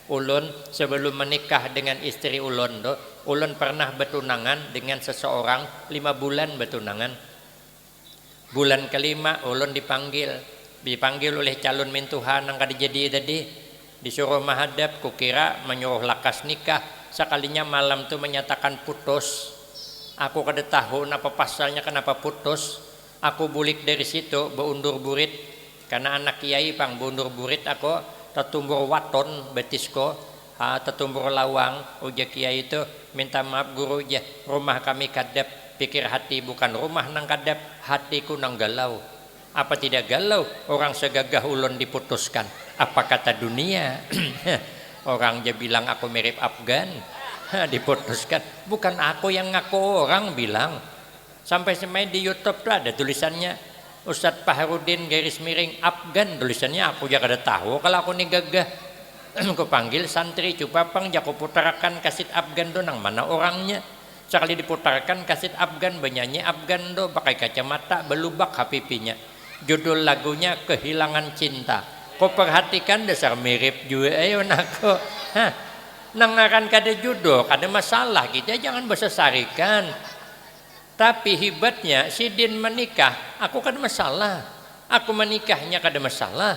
Ulun sebelum menikah dengan istri ulun ulun pernah bertunangan dengan seseorang 5 bulan bertunangan. Bulan kelima ulun dipanggil oleh calon mintuhan yang kada jadi tadi, disuruh menghadap. Kukira menyuruh lakas nikah, sekalinya malam tu menyatakan putus. Aku kada tahu apa pasalnya kenapa putus. Aku bulik dari situ beundur burit, karena anak kiai pang beundur burit aku tetumbur waton betisko, tetumbur lawang. Uja kiai itu, minta maaf guru ya, rumah kami kadap. Pikir hati bukan rumah nang kadap, hatiku nang galau. Apa tidak galau orang segagah ulun diputuskan? Apa kata dunia? Orang dia bilang aku mirip Afgan, diputuskan. Bukan aku yang ngaku, orang bilang. Sampai semain di YouTube tuh ada tulisannya Ustadz Paharudin garis miring Afgan, tulisannya. Aku ya kada tahu kalau aku nih gagah. Aku panggil santri cupapang, aku putarkan kaset Afgan tuh nang mana orangnya. Sekali diputarkan kaset Afgan, benyanyi Afgan tuh pakai kacamata, belubak hapipinya. Judul lagunya Kehilangan Cinta. Kau perhatikan dasar mirip juga ayo nako. Nangaran kada judul, kada masalah, kita jangan bersesarikan. Tapi hebatnya si Din menikah, aku kada masalah. Aku menikahnya kada masalah.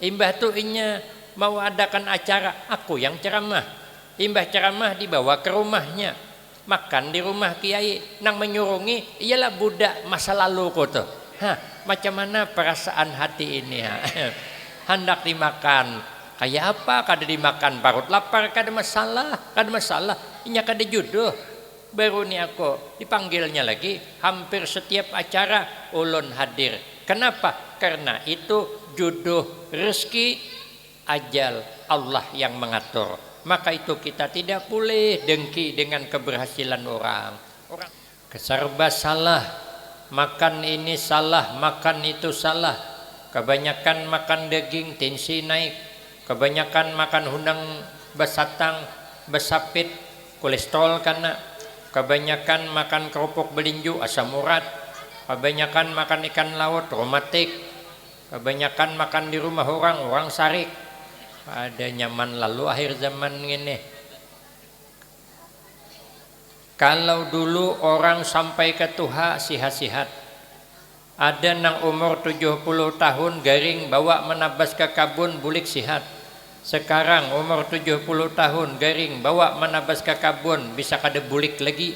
Imbah tu inya mau adakan acara, aku yang ceramah. Imbah ceramah dibawa ke rumahnya, makan di rumah kiai. Nang menyurungi ialah budak masa lalu ko tuh. Macam mana perasaan hati ini? Hendak dimakan, kayak apa kada dimakan, parut lapar kada masalah, kada masalah. Inya kada jodoh. Baru ni aku dipanggilnya lagi, hampir setiap acara ulun hadir. Kenapa? Karena itu jodoh, rezeki, ajal Allah yang mengatur. Maka itu kita tidak boleh dengki dengan keberhasilan orang. Keserba salah, makan ini salah, makan itu salah. Kebanyakan makan daging tensi naik, kebanyakan makan hundang besatang, besapit, kolesterol kena. Kebanyakan makan kerupuk belinju asam urat, kebanyakan makan ikan laut rematik, kebanyakan makan di rumah orang sarik. Ada nyaman lalu akhir zaman ini. Kalau dulu orang sampai ke tuha sihat-sihat, ada nang umur 70 tahun garing bawa menabas ke kabun bulik sihat. Sekarang umur 70 tahun garing bawa menabas ke kabun bisa kada bulik lagi.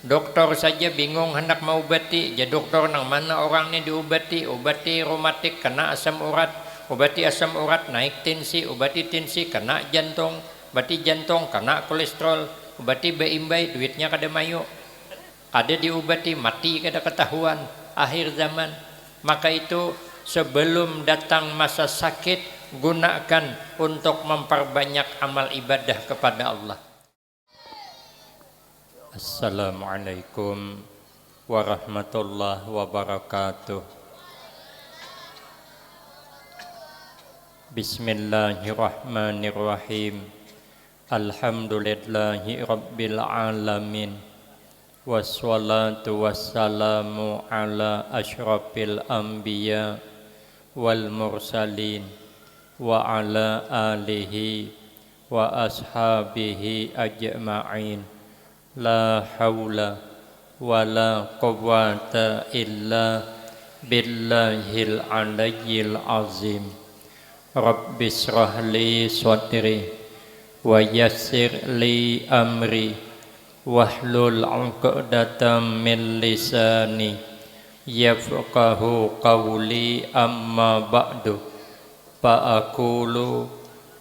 Doktor saja bingung hendak mau obati. Ya doktor nang mana orang ni diobati? Obati reumatik kena asam urat, obati asam urat naik tensi, obati tensi kena jantung, obati jantung kena kolesterol, obati beimbai duitnya kada mayu. Kada diobati mati kada ketahuan. Akhir zaman. Maka itu sebelum datang masa sakit, gunakan untuk memperbanyak amal ibadah kepada Allah. Assalamualaikum warahmatullahi wabarakatuh. Bismillahirrahmanirrahim. Alhamdulillahi rabbil alamin. Wassalatu wassalamu ala asyrafil anbiya wal mursalin wa ala alihi wa ashabihi ajma'in. La hawla wa la quwwata illa billahil aliyyil azim. Rabbi shrah li sadri wa yassir li amri wahlul 'uqdatam min lisani yafqahu qawli. Amma ba'du, fa'akulu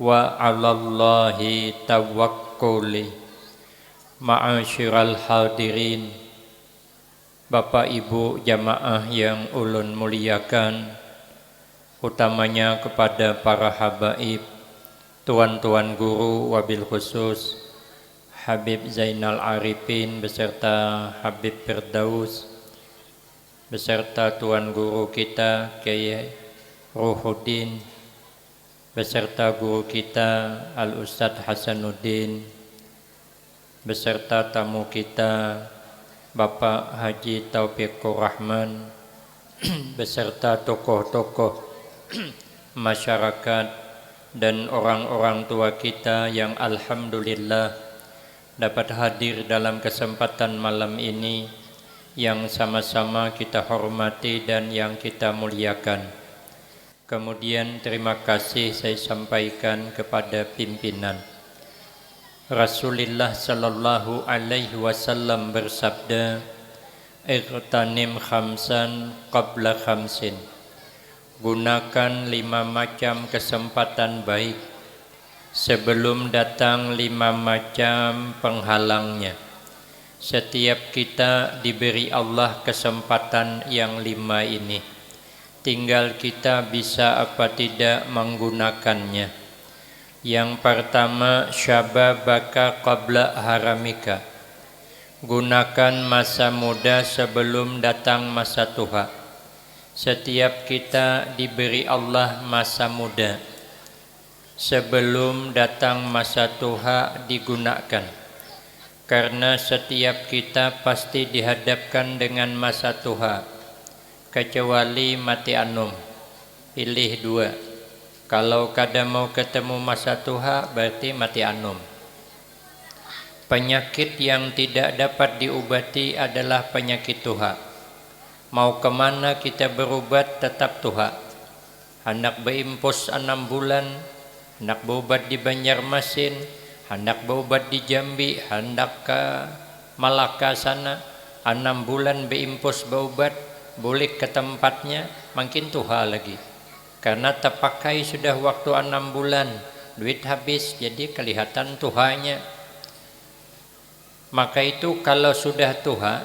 wa 'alallahi tawakkuli. Ma'asyiral hadirin, Bapak Ibu jamaah yang ulun muliakan, utamanya kepada para habaib, tuan-tuan guru, wabil khusus Habib Zainal Arifin beserta Habib Firdaus, beserta tuan guru kita Kiai Ruhuddin, beserta guru kita Al-Ustadz Hasanuddin, beserta tamu kita Bapak Haji Taufikur Rahman, beserta tokoh-tokoh masyarakat dan orang-orang tua kita yang alhamdulillah dapat hadir dalam kesempatan malam ini yang sama-sama kita hormati dan yang kita muliakan. Kemudian terima kasih saya sampaikan kepada pimpinan. Rasulullah sallallahu alaihi wasallam bersabda, "Ightanim khamsan qabla khamsin." Gunakan 5 macam kesempatan baik sebelum datang 5 macam penghalangnya. Setiap kita diberi Allah kesempatan yang 5 ini. Tinggal kita bisa apa tidak menggunakannya. Yang pertama, syababaka qabla haramika. Gunakan masa muda sebelum datang masa tua. Setiap kita diberi Allah masa muda. Sebelum datang masa tua digunakan. Karena setiap kita pasti dihadapkan dengan masa tua. Kecuali mati anum. Pilih 2. Kalau kada mau ketemu masa tua berarti mati anum. Penyakit yang tidak dapat diobati adalah penyakit tua. Mau kemana kita berobat tetap tua. Hendak berimpus 6 bulan, hendak berobat di Banjarmasin, hendak berobat di Jambi, hendak ke Malaka sana, 6 bulan berimpus berobat, boleh ke tempatnya, makin tua lagi. Karena terpakai sudah waktu 6 bulan, duit habis, jadi kelihatan tuanya. Maka itu kalau sudah tua,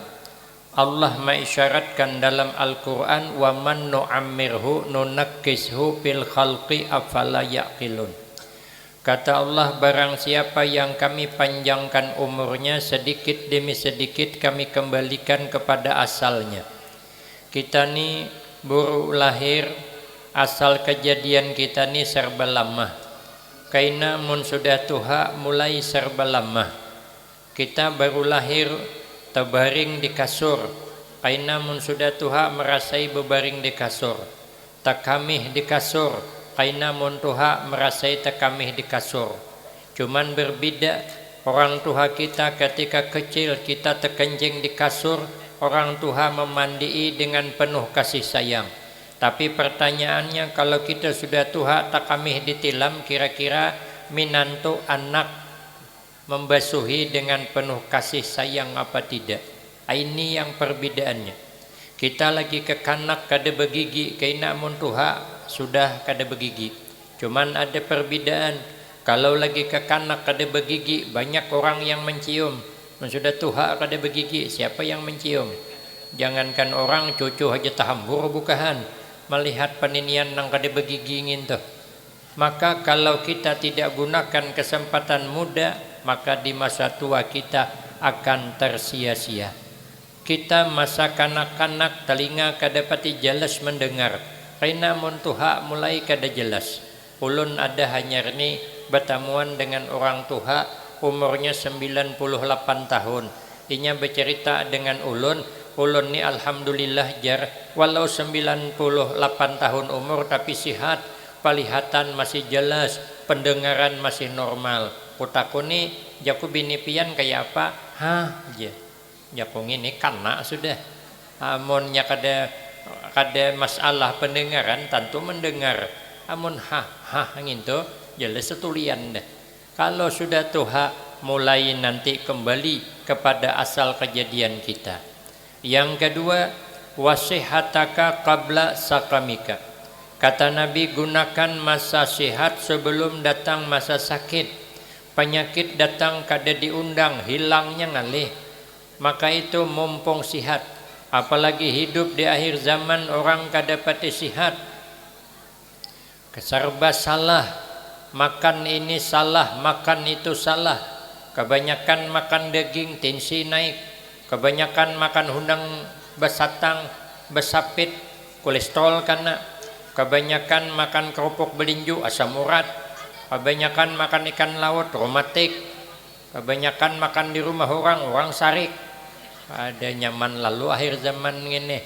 Allah mengisyaratkan dalam Al-Quran, wa man nu'ammirhu nunakkishu fil khalqi afala ya'qilun. Kata Allah, barang siapa yang kami panjangkan umurnya, sedikit demi sedikit kami kembalikan kepada asalnya. Kita ni baru lahir, asal kejadian kita ni serba lama. Kaina mun sudah tua mulai serba lama. Kita baru lahir terbaring di kasur. Kaina mun sudah tua merasai berbaring di kasur. Takamih di kasur. Kaina mun tua merasai takamih di kasur. Cuman berbeda, orang tua kita ketika kecil kita terkencing di kasur, orang tua memandai dengan penuh kasih sayang. Tapi pertanyaannya, kalau kita sudah tua takamih ditilam, kira-kira minantu anak membasuhi dengan penuh kasih sayang apa tidak? Ini yang perbedaannya. Kita lagi kekanak kada begigi, kaina mun tuha sudah kada begigi. Cuman ada perbedaan. Kalau lagi kekanak kada begigi, banyak orang yang mencium. Mun sudah tuha kada begigi, siapa yang mencium? Jangankan orang, cucu aja tahambur bukahan melihat peninian nang kada begigi ngin tuh. Maka kalau kita tidak gunakan kesempatan muda, maka di masa tua kita akan tersia-sia. Kita masa kanak-kanak telinga kada pati jelas mendengar. Kaina mun tuha mulai kada jelas. Ulun ada hanyar ni bertemuan dengan orang tua umurnya 98 tahun. Inya bercerita dengan ulun ni alhamdulillah jar walau 98 tahun umur tapi sihat, pelihatan masih jelas, pendengaran masih normal. Kutaku ni jaku bini pian kayak apa? Hah aja. Jaku ini kana sudah. Amunnya kada masalah pendengaran tentu mendengar. Amun hah ngintu jelas setulian dah. Kalau sudah tua mulai nanti kembali kepada asal kejadian kita. Yang kedua, wasihataka qabla sakamika. Kata Nabi, gunakan masa sehat sebelum datang masa sakit. Penyakit datang kada diundang, hilangnya ngalih. Maka itu mumpung sihat. Apalagi hidup di akhir zaman orang kada pati sihat. Serba salah. Makan ini salah, makan itu salah. Kebanyakan makan daging, tensi naik. Kebanyakan makan hundang besatang, besapit, kolesterol kana. Kebanyakan makan kerupuk belinju, asam urat. Kebanyakan makan ikan laut, rematik. Kebanyakan makan di rumah orang sarik. Ada nyaman lalu akhir zaman ini.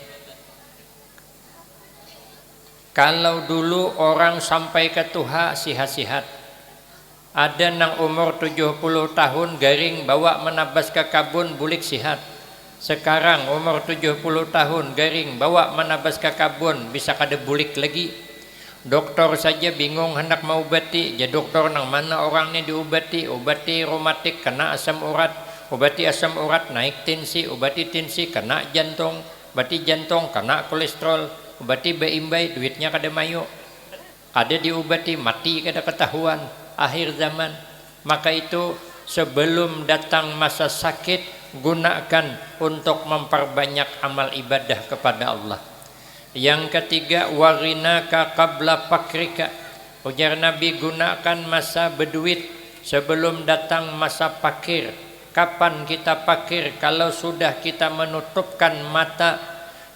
Kalau dulu orang sampai ke tuha sihat-sihat, ada nang umur 70 tahun garing bawa menabas ke kabun bulik sihat. Sekarang umur 70 tahun garing bawa menabas ke kabun bisa kada bulik lagi. Doktor saja bingung hendak mau obati, jadi doktor nang mana orang ni diobati, obati reumatik kena asam urat, obati asam urat naik tensi, obati tensi kena jantung, obati jantung kena kolesterol, obati beimbai duitnya kada mayu, kada diobati mati kada ketahuan, akhir zaman. Maka itu sebelum datang masa sakit gunakan untuk memperbanyak amal ibadah kepada Allah. Yang ketiga, warinaka qabla fakrika. Ujar Nabi, gunakan masa berduit sebelum datang masa fakir. Kapan kita fakir? Kalau sudah kita menutupkan mata,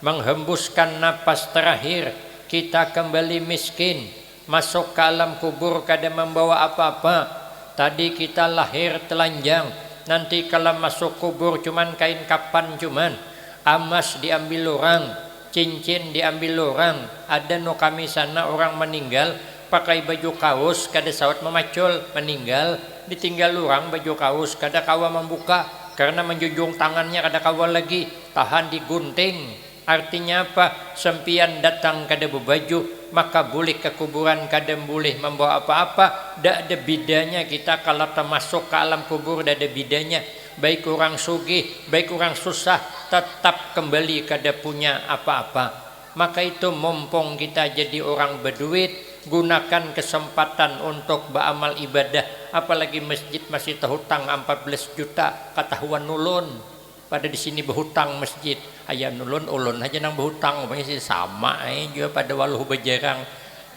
menghembuskan napas terakhir, kita kembali miskin, masuk ke alam kubur kada membawa apa-apa. Tadi kita lahir telanjang, nanti kalau masuk kubur cuman kain kapan, cuman amas diambil orang, cincin diambil orang. Ada no kami sana orang meninggal pakai baju kaos kada sawat memacul, meninggal ditinggal orang baju kaos kada kawa membuka karena menjunjung tangannya kada kawa lagi, tahan digunting. Artinya apa? Sempian datang kada berbaju, maka boleh ke kuburan kada boleh membawa apa-apa. Dak ada bidanya kita kalau termasuk ke alam kubur, dak ada bidanya. Baik orang sugih, baik orang susah, tetap kembali kada punya apa-apa. Maka itu mumpung kita jadi orang berduit, gunakan kesempatan untuk beramal ibadah. Apalagi masjid masih terhutang 14 juta, ketahuan nulun. Pada di sini berhutang masjid, ayah nulun ulun aja nang berhutang, umpamanya sih sama juga pada waluh bejarang.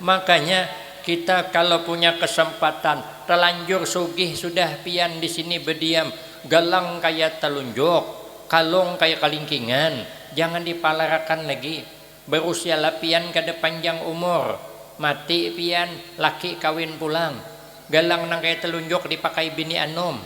Makanya kita kalau punya kesempatan terlanjur sugih sudah pian di sini berdiam, galang kayak telunjuk, kalung kayak kalingkingan, jangan dipalarakan lagi. Berusia lapian kada panjang umur, mati pian laki kawin pulang, galang nang kayak telunjuk dipakai bini anom,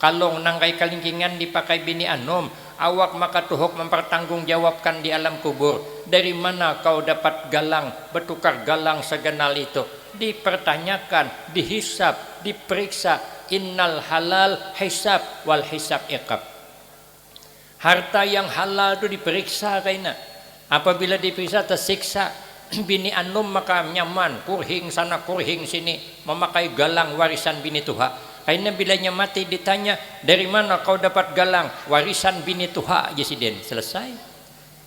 kalung nang kayak kalingkingan dipakai bini anom. Awak maka tuhuk mempertanggungjawabkan di alam kubur. Dari mana kau dapat galang, bertukar galang segenal itu? Dipertanyakan, dihisap, diperiksa. Innal halal hisab wal hisab iqab. Harta yang halal itu diperiksa kaina. Apabila diperiksa tersiksa. Bini anom maka nyaman, kurhing sana kurhing sini, memakai galang warisan bini tuha. Karena bilanya mati ditanya, dari mana kau dapat galang warisan bini tuha jesiden, selesai.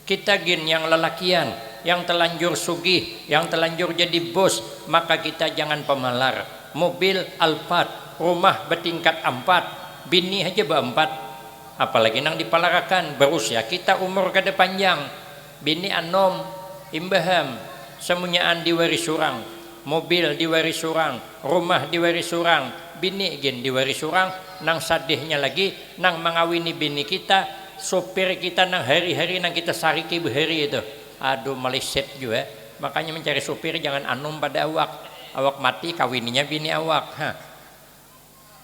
Kita gin yang lelakian, yang telanjur sugih, yang telanjur jadi bos, maka kita jangan pemalar. Mobil Alphard, rumah bertingkat 4, bini aja berempat, apalagi nang dipalarakan. Berusia kita umur kada panjang, bini anom imbaham, semuanyaan diwaris surang, mobil diwaris surang, rumah diwaris surang, bini gen diwaris surang. Nang sadihnya lagi nang mengawini bini kita, sopir kita nang hari-hari nang kita sariki behari itu, aduh meleset juga. Makanya mencari sopir jangan anom pada awak mati kawininya bini awak.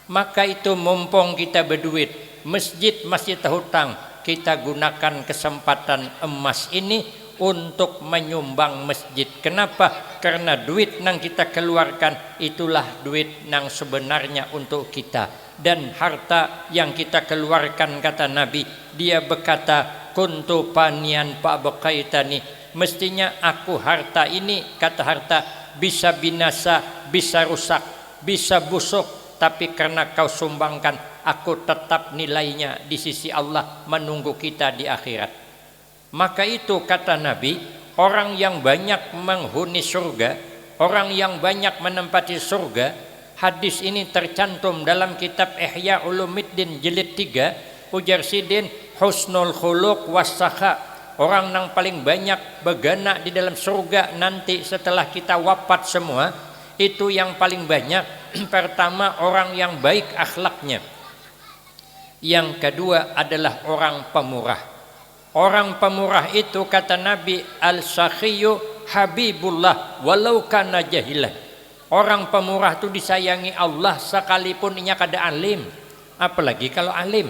Maka itu mumpung kita berduit, masjid masih terhutang, kita gunakan kesempatan emas ini untuk menyumbang masjid. Kenapa? Karena duit nang kita keluarkan itulah duit nang sebenarnya untuk kita. Dan harta yang kita keluarkan, kata Nabi, dia berkata, kuntu panian pak bekaitani, mestinya aku harta ini, kata harta, bisa binasa, bisa rusak, bisa busuk, tapi karena kau sumbangkan, aku tetap nilainya di sisi Allah menunggu kita di akhirat. Maka itu kata Nabi, orang yang banyak menghuni surga, orang yang banyak menempati surga. Hadis ini tercantum dalam kitab Ihya Ulumuddin jilid 3. Ujar Sidin, husnul khuluq wassakha. Orang yang paling banyak begana di dalam surga nanti setelah kita wafat semua, itu yang paling banyak. Pertama, orang yang baik akhlaknya. Yang kedua adalah orang pemurah. Orang pemurah itu kata Nabi, al-sakhiyu habibullah walau kana jahilah. Orang pemurah itu disayangi Allah sekalipun inya kada alim, apalagi kalau alim.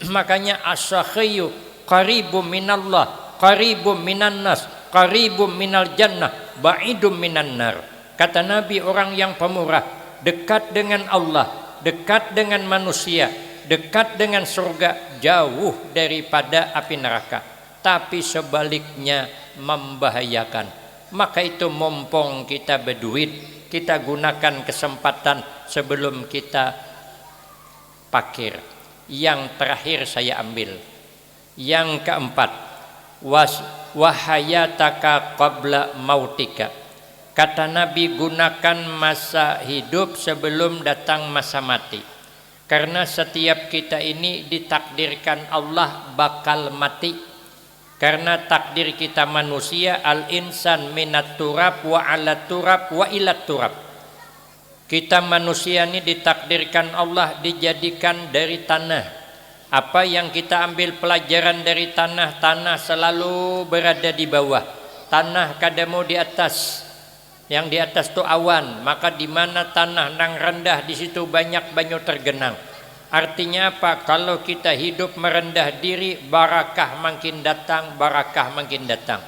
Makanya as-sakhiyu qaribum minallah, qaribum minan nas, qaribum minal jannah, ba'idum minan nar. Kata Nabi, orang yang pemurah dekat dengan Allah, dekat dengan manusia, dekat dengan surga, jauh daripada api neraka. Tapi sebaliknya membahayakan. Maka itu mumpung kita berduit, kita gunakan kesempatan sebelum kita pakir. Yang terakhir saya ambil, yang keempat, wahayataka qabla mautika. Kata Nabi, gunakan masa hidup sebelum datang masa mati. Karena setiap kita ini ditakdirkan Allah bakal mati. Karena takdir kita manusia, al-insan minat turab wa ala turab wa ilat turab. Kita manusia ini ditakdirkan Allah dijadikan dari tanah. Apa yang kita ambil pelajaran dari tanah, tanah selalu berada di bawah. Tanah kadang di atas. Yang di atas itu awan, maka di mana tanah nang rendah di situ banyak banyu tergenang. Artinya apa? Kalau kita hidup merendah diri, barakah makin datang, barakah makin datang.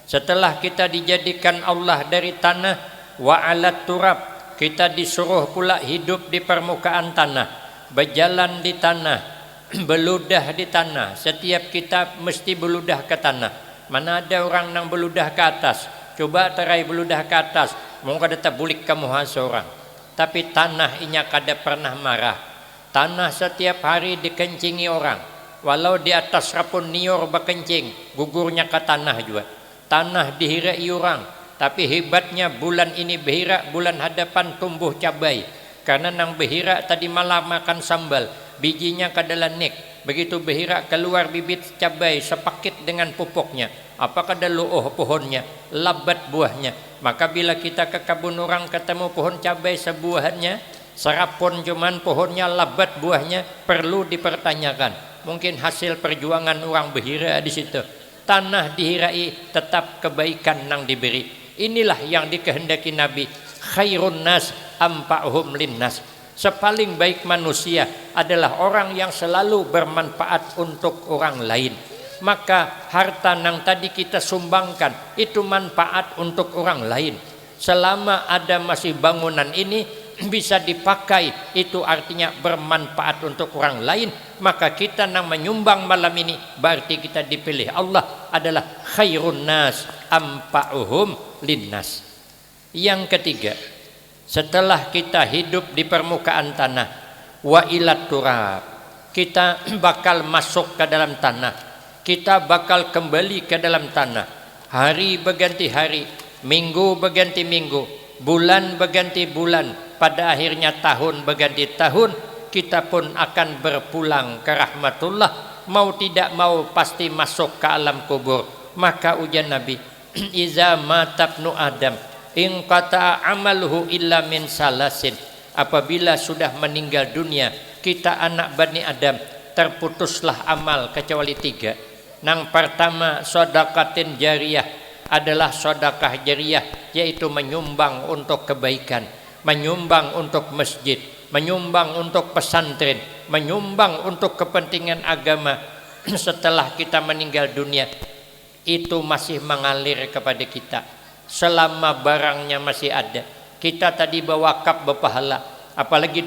Setelah kita dijadikan Allah dari tanah, wa alat turab, kita disuruh pula hidup di permukaan tanah, berjalan di tanah, beludah di tanah. Setiap kita mesti beludah ke tanah. Mana ada orang nang beludah ke atas? Coba terai beludah ke atas, mau kada tabulik kamu seorang. Tapi tanah inya kada pernah marah. Tanah setiap hari dikencingi orang. Walau di atas rapun nior berkencing, gugurnya ke tanah juga. Tanah dihirai orang. Tapi hebatnya bulan ini berhirak, bulan hadapan tumbuh cabai. Karena nang berhirak tadi malam makan sambal, bijinya kada lanik. Begitu berhirak keluar bibit cabai sepakit dengan pupuknya. Apakah ada luuh pohonnya, labat buahnya. Maka bila kita ke kebun orang ketemu pohon cabai sebuahnya, serapun cuman pohonnya, labat buahnya, perlu dipertanyakan. Mungkin hasil perjuangan orang berhira di situ. Tanah dihirai, tetap kebaikan nang diberi. Inilah yang dikehendaki Nabi. Khairun nas ampa'hum linnas. Sepaling baik manusia adalah orang yang selalu bermanfaat untuk orang lain. Maka harta yang tadi kita sumbangkan itu manfaat untuk orang lain. Selama ada masih bangunan ini bisa dipakai, itu artinya bermanfaat untuk orang lain. Maka kita yang menyumbang malam ini berarti kita dipilih Allah adalah khairun nas ampa'uhum linnas. Yang ketiga, setelah kita hidup di permukaan tanah, wa ilat turab, kita bakal masuk ke dalam tanah. Kita bakal kembali ke dalam tanah. Hari berganti hari, minggu berganti minggu, bulan berganti bulan. Pada akhirnya tahun berganti tahun, kita pun akan berpulang ke rahmatullah. Mau tidak mau pasti masuk ke alam kubur. Maka ujian Nabi, iza matabnu Adam in qata amaluhu illa min salasin. Apabila sudah meninggal dunia, kita anak Bani Adam, terputuslah amal kecuali tiga. Nang pertama, sedekatin jariyah, adalah sedekah jariyah, yaitu menyumbang untuk kebaikan, menyumbang untuk masjid, menyumbang untuk pesantren, menyumbang untuk kepentingan agama. Setelah kita meninggal dunia, itu masih mengalir kepada kita selama barangnya masih ada. Kita tadi berwakaf berpahala, apalagi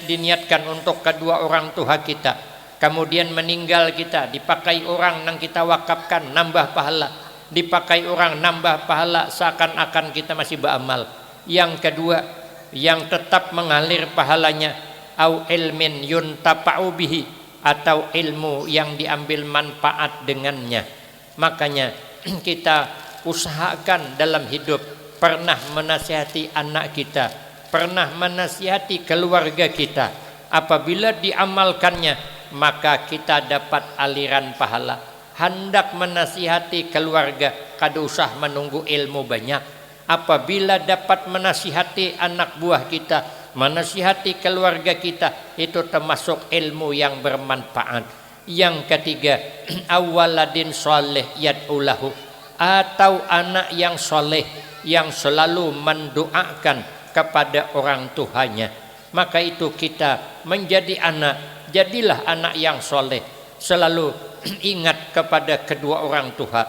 diniatkan untuk kedua orang tua kita. Kemudian meninggal kita, dipakai orang yang kita wakafkan, nambah pahala. Dipakai orang, nambah pahala, seakan-akan kita masih beramal. Yang kedua, yang tetap mengalir pahalanya, au ilmin yuntafa'u bihi, atau ilmu yang diambil manfaat dengannya. Makanya kita usahakan dalam hidup pernah menasihati anak kita, pernah menasihati keluarga kita. Apabila diamalkannya, maka kita dapat aliran pahala. Hendak menasihati keluarga, kada usah menunggu ilmu banyak. Apabila dapat menasihati anak buah kita, menasihati keluarga kita, itu termasuk ilmu yang bermanfaat. Yang ketiga, awaladin soleh yad'ulahu, atau anak yang soleh yang selalu mendoakan kepada orang tuanya. Maka itu kita menjadi anak, jadilah anak yang soleh, selalu ingat kepada kedua orang tua.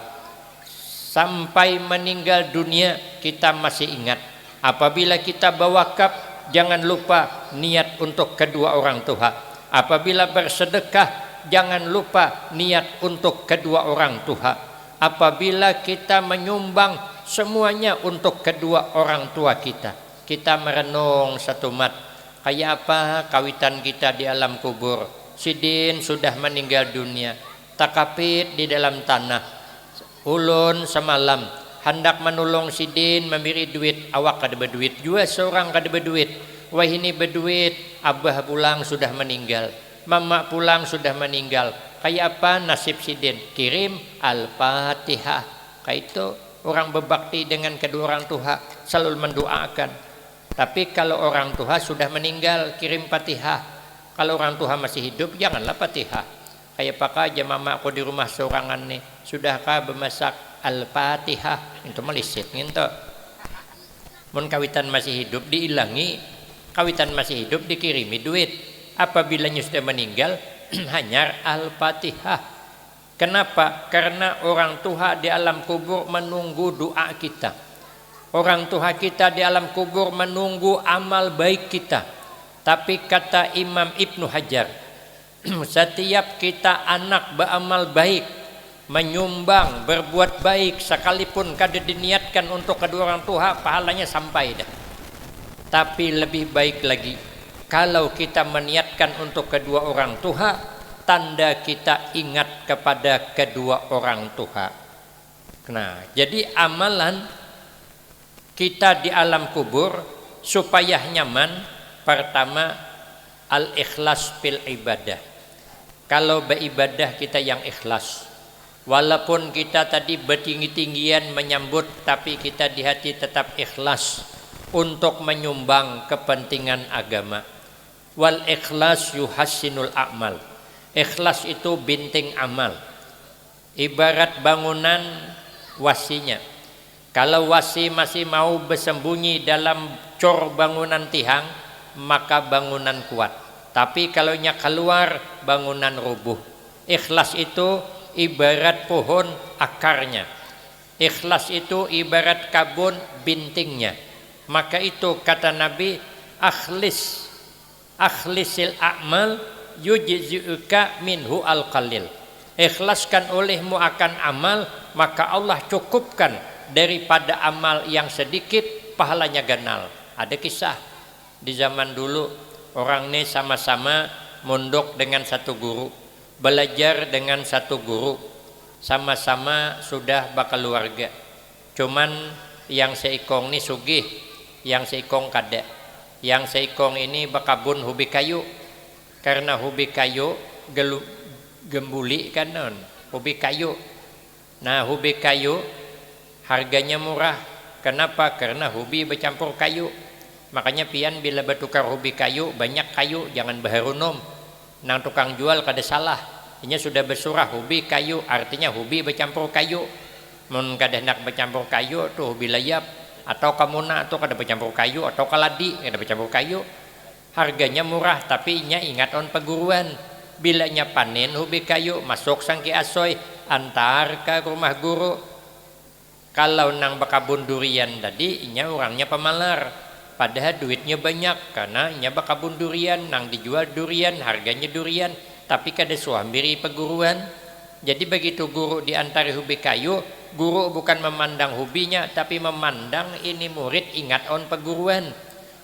sampai meninggal dunia kita masih ingat. Apabila kita berwakaf, jangan lupa niat untuk kedua orang tua. Apabila bersedekah, jangan lupa niat untuk kedua orang tua. Apabila kita menyumbang, semuanya untuk kedua orang tua kita. Kita merenung satu mat, kayak apa kawitan kita di alam kubur. Sidin sudah meninggal dunia, takapit di dalam tanah. Ulun semalam hendak menolong sidin memberi duit, awak kada berduit, jua seorang kada berduit. Wah ini berduit, abah pulang sudah meninggal, mama pulang sudah meninggal. Kayak apa nasib sidin? Kirim Al-Fatihah. Kayak itu orang berbakti dengan kedua orang tua selalu mendoakan. Tapi kalau orang tua sudah meninggal, kirim Fatihah. Kalau orang tua masih hidup, janganlah Fatihah. Kayak pakai aja mama aku di rumah seorangan nih, sudahkah bermasak Al-Fatihah? Itu melisit gitu. Mun kawitan masih hidup diilangi, kawitan masih hidup dikirimi duit. Apabila sudah meninggal, hanya Al-Fatihah. Kenapa? Karena orang tua di alam kubur menunggu doa kita. Orang tua kita di alam kubur menunggu amal baik kita. Tapi kata Imam Ibnu Hajar, setiap kita anak beramal baik, menyumbang, berbuat baik, sekalipun kada diniatkan untuk kedua orang tua, pahalanya sampai dah. Tapi lebih baik lagi, kalau kita meniatkan untuk kedua orang tua, tanda kita ingat kepada kedua orang tua. Nah, jadi amalan kita di alam kubur supaya nyaman, pertama al-ikhlas fil ibadah. Kalau beribadah kita yang ikhlas, walaupun kita tadi bertinggi-tinggian menyambut, tapi kita di hati tetap ikhlas untuk menyumbang kepentingan agama. Wal ikhlas yuhassinul a'mal. Ikhlas itu binting amal. Ibarat bangunan wasinya. Kalau wasi masih mau bersembunyi dalam cor bangunan tiang, maka bangunan kuat. Tapi kalau nya keluar, bangunan rubuh. Ikhlas itu ibarat pohon akarnya. Ikhlas itu ibarat kabun bintingnya. Maka itu kata Nabi, akhlisil a'mal yujzi'uka minhu al-qalil. Ikhlaskan olehmu akan amal, maka Allah cukupkan daripada amal yang sedikit, pahalanya ganal. Ada kisah di zaman dulu, orang ini sama-sama mondok dengan satu guru, belajar dengan satu guru, sama-sama sudah berkeluarga. Cuman yang seikong ini sugih, yang seikong kada. Yang seikong ini berkabun hobi kayu. Karena hobi kayu gembuli kan non, hobi kayu. Nah, hobi kayu harganya murah. Kenapa? Karena hobi bercampur kayu. Makanya pian bila bertukar hobi kayu, banyak kayu, jangan baharunom. Nang tukang jual kada salah. Ini sudah bersurah hobi kayu, artinya hobi bercampur kayu. Mun kada hendak bercampur kayu tuh hobi layap, atau kamuna atau kada bercampur kayu, atau kaladi kada bercampur kayu. Harganya murah, tapi nya ingat on peguruan. Bilanya panen hobi kayu, masuk sangki asoy, antar ke rumah guru. Kalau nang bakabun durian tadi, nya orangnya pemalar. Padahal duitnya banyak, karena nya bakabun durian, nang dijual durian, harganya durian, tapi kada suambiri peguruan. Jadi begitu guru diantar hobi kayu, guru bukan memandang hobinya, tapi memandang ini murid ingat on peguruan.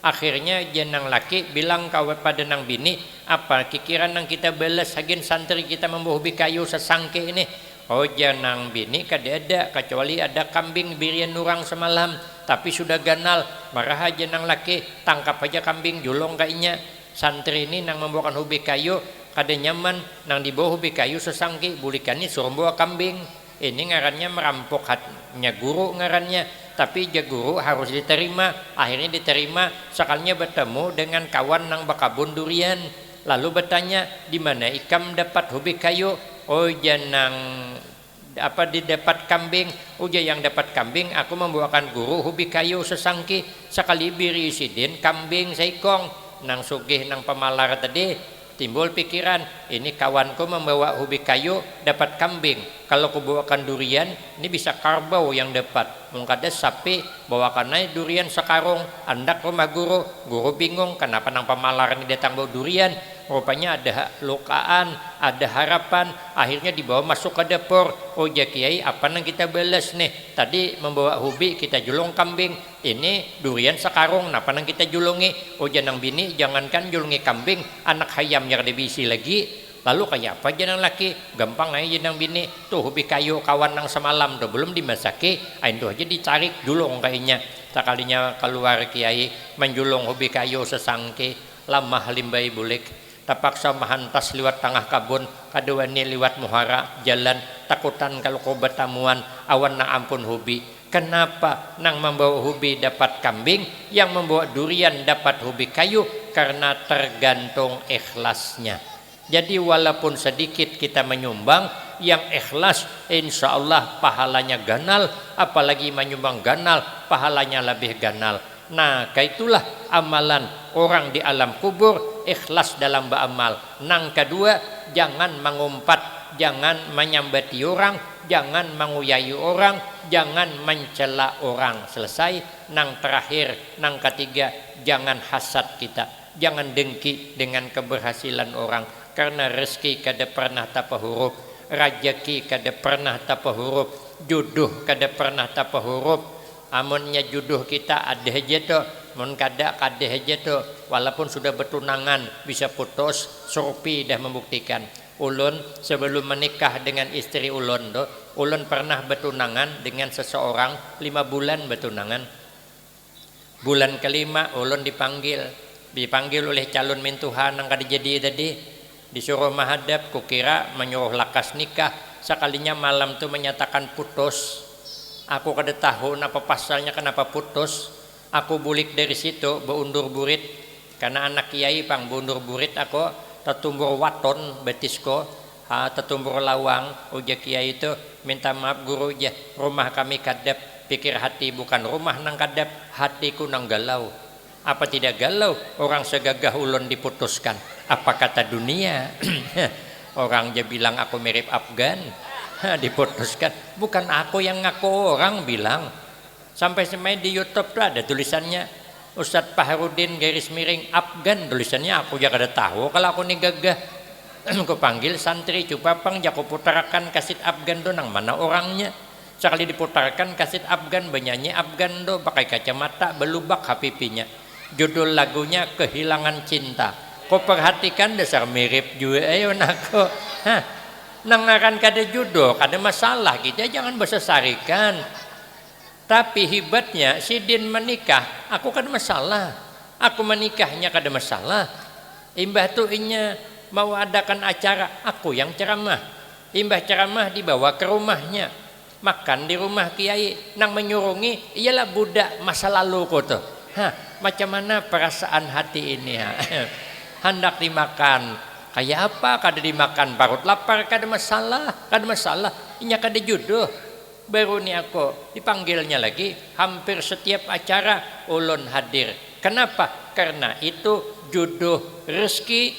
Akhirnya jenang laki bilang kawat pada nang bini, apa kikiran nang kita balas hagin santri kita membawa hobi kayu sesangke ini. Oh jenang bini kada ada, kecuali ada kambing birian orang semalam, tapi sudah ganal. Marah aja nang laki, tangkap aja kambing julong kayaknya. Santri ini nang membawakan hobi kayu kada nyaman, nang dibawa hobi kayu sesangki, bulikannya suruh bawa kambing. Ini ngarannya merampok hatinya guru ngarannya. Tapi ja guru harus diterima. Akhirnya diterima, sekalinya bertemu dengan kawan nang bakabun durian. Lalu bertanya, di mana ikam dapat hobi kayu? Oh janang apa didapat kambing. Uja yang dapat kambing, aku membawakan guru hobi kayu sesangki. Sekali biri sidin kambing seikong. Nang sugih nang pemalar tadi timbul pikiran, ini kawanku membawa ubi kayu dapat kambing, kalau ku bawakan durian ini bisa karbau yang dapat. Mungkada sapi bawakan naik durian sekarung, andak rumah guru bingung kenapa nang pemalar ini datang bawa durian. Rupanya ada lukaan, ada harapan, akhirnya dibawa masuk ke dapur. Oh ya kiai, apa nang kita balas nih, tadi membawa ubi kita julung kambing, ini durian sekarung, napa nang kita julungi. Oh janang bini, jangankan julungi kambing, anak hayam yang dibisi lagi. Lalu kayak apa janang laki, gampang aja janang bini, tuh ubi kayu kawan nang semalam tuh belum dimasaki, itu aja dicari julung kayaknya. Sekalinya keluar kiai menjulung ubi kayu sesangke, lamah limbai bulik. Terpaksa mahantas liwat tengah kabun, kaduani liwat muhara jalan, takutan kalau kau bertamuan awan na ampun hobi. Kenapa nang membawa hobi dapat kambing, yang membawa durian dapat hobi kayu? Karena tergantung ikhlasnya. Jadi walaupun sedikit kita menyumbang, yang ikhlas insya Allah pahalanya ganal, apalagi menyumbang ganal pahalanya lebih ganal. Nah, kaitulah amalan orang di alam kubur, ikhlas dalam beramal. Nang kedua, jangan mengumpat, jangan menyambati orang, jangan menguyayi orang, jangan mencela orang. Selesai. Nang terakhir, nang ketiga, jangan hasad kita, jangan dengki dengan keberhasilan orang, karena rezeki kada pernah tapa huruf, rajaki kada pernah tapa huruf, jodoh kada pernah tapa huruf. Amunnya jodoh kita ada aja tuh, mun kada aja tuh, walaupun sudah bertunangan bisa putus. Surpi dah membuktikan. Ulun sebelum menikah dengan istri ulun tuh, ulun pernah bertunangan dengan seseorang 5 bulan bertunangan. Bulan kelima ulun dipanggil oleh calon mintuhan yang kada jadi tadi, disuruh menghadap. Kukira menyuruh lakas nikah, sekalinya malam tuh menyatakan putus. Aku kada tahu apa pasalnya kenapa putus. Aku bulik dari situ beundur burit, karena anak kiai pang beundur burit aku tetumbur waton betisko, tetumbur lawang. Uja kiai itu minta maaf guru ya, rumah kami kadap. Pikir hati bukan rumah nang kadap, hatiku nang galau. Apa tidak galau orang segagah ulun diputuskan? Apa kata dunia? Orang dia bilang aku mirip Afgan. Diputuskan, bukan aku yang ngaku, orang bilang. Sampai semai di YouTube tuh ada tulisannya Ustadz Paharudin garis miring Afgan, tulisannya. Aku juga kada tahu kalau aku nih gagah. Aku panggil santri coba pang jaku putarkan kaset Afgan do, nang mana orangnya. Sekali diputarkan kaset Afgan, benyanyi Afgan do pakai kacamata belubak hapipinya. Judul lagunya Kehilangan Cinta. Kau perhatikan dasar mirip juga ayo nako. Nangaran kada jodoh, kada masalah, kita jangan bersesarikan. Tapi hebatnya si Din menikah, aku kada masalah. Aku menikahnya kada masalah. Imbah tu inya mau adakan acara, aku yang ceramah. Imbah ceramah dibawa ke rumahnya, makan di rumah kiai. Nang menyurungi ialah budak masa lalu ko tuh. Macam mana perasaan hati ini? Hendak dimakan. Kayak apa kada dimakan, parut lapar kada masalah, inya kada jodoh. Baru ni aku dipanggilnya lagi, hampir setiap acara ulun hadir. Kenapa? Karena itu jodoh, rezeki,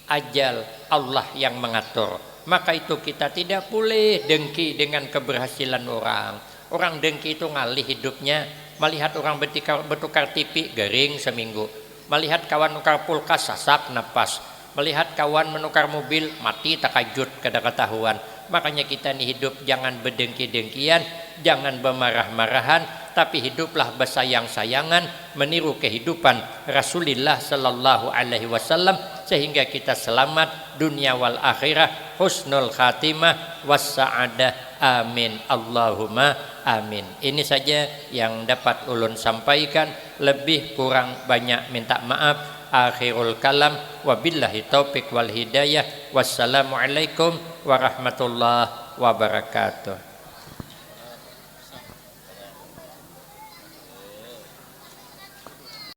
ajal Allah yang mengatur. Maka itu kita tidak boleh dengki dengan keberhasilan orang. Orang dengki itu ngalih hidupnya, melihat orang bertukar TV garing seminggu, melihat kawan tukar pulkas sasak napas, melihat kawan menukar mobil mati takajud kada ketahuan. Makanya kita nih hidup jangan berdengki-dengkian, jangan bermarah-marahan, tapi hiduplah bersayang-sayangan, meniru kehidupan Rasulullah sallallahu alaihi wasallam sehingga kita selamat dunia wal akhirah, husnul khatimah wassa'adah. Amin Allahumma amin. Ini saja yang dapat ulun sampaikan, lebih kurang banyak minta maaf. Akhirul kalam, wabillahi taufik wal hidayah. Wassalamualaikum warahmatullahi wabarakatuh.